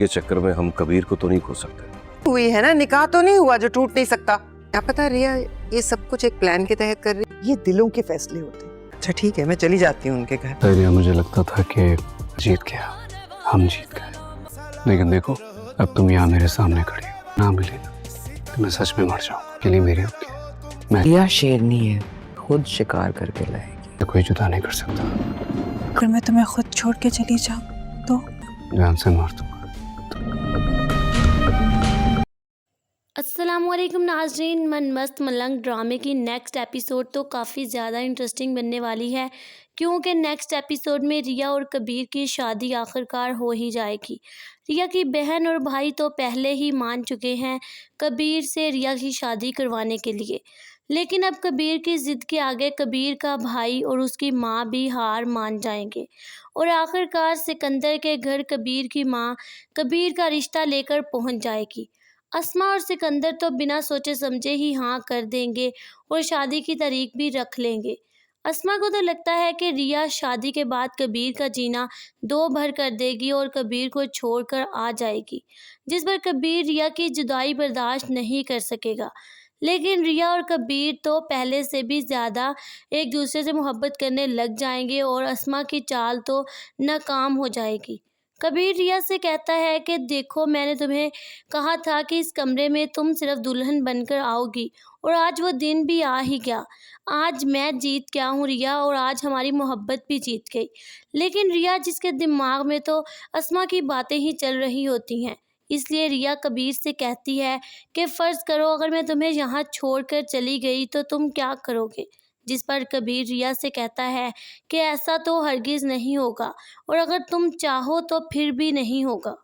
के चक्कर में हम कबीर को तो नहीं खो सकते। हुई है ना, निकाह तो नहीं हुआ जो टूट नहीं सकता। क्या पता रिया ये सब कुछ एक प्लान के तहत कर रही। ये दिलों के फैसले होते हैं। अच्छा ठीक है, मैं चली जाती हूँ उनके घर। रिया, मुझे लगता था कि जीत गया, हम जीत गए, लेकिन देखो अब तुम यहाँ मेरे सामने खड़ी हो। ना मिले ना तो मैं सच में मर जाऊंगा। के लिए मेरे होके मैं रिया शेरनी है, खुद शिकार करके लाएगी। कोई जुदा नहीं कर सकता। अगर मैं तुम्हें खुद छोड़ के चली जाऊं तो जान से मार दूंगा। अस्सलामुअलैकुम नाज़रीन, मन मस्त मलंग ड्रामे की नेक्स्ट एपिसोड तो काफ़ी ज़्यादा इंटरेस्टिंग बनने वाली है, क्योंकि नेक्स्ट एपिसोड में रिया और कबीर की शादी आखिरकार हो ही जाएगी। रिया की बहन और भाई तो पहले ही मान चुके हैं कबीर से रिया की शादी करवाने के लिए, लेकिन अब कबीर की ज़िद के आगे कबीर का भाई और उसकी माँ भी हार मान जाएंगे और आखिरकार सिकंदर के घर कबीर की माँ कबीर का रिश्ता लेकर पहुँच जाएगी। अस्मा और सिकंदर तो बिना सोचे समझे ही हाँ कर देंगे और शादी की तारीख भी रख लेंगे। अस्मा को तो लगता है कि रिया शादी के बाद कबीर का जीना दो भर कर देगी और कबीर को छोड़कर आ जाएगी, जिस पर कबीर रिया की जुदाई बर्दाश्त नहीं कर सकेगा। लेकिन रिया और कबीर तो पहले से भी ज़्यादा एक दूसरे से मोहब्बत करने लग जाएंगे और अस्मा की चाल तो नाकाम हो जाएगी। कबीर रिया से कहता है कि देखो, मैंने तुम्हें कहा था कि इस कमरे में तुम सिर्फ दुल्हन बनकर आओगी और आज वो दिन भी आ ही गया। आज मैं जीत गया हूँ रिया, और आज हमारी मोहब्बत भी जीत गई। लेकिन रिया जिसके दिमाग में तो अस्मा की बातें ही चल रही होती हैं, इसलिए रिया कबीर से कहती है कि फ़र्ज़ करो अगर मैं तुम्हें यहाँ छोड़कर चली गई तो तुम क्या करोगे। जिस पर कबीर रिया से कहता है कि ऐसा तो हरगिज़ नहीं होगा और अगर तुम चाहो तो फिर भी नहीं होगा।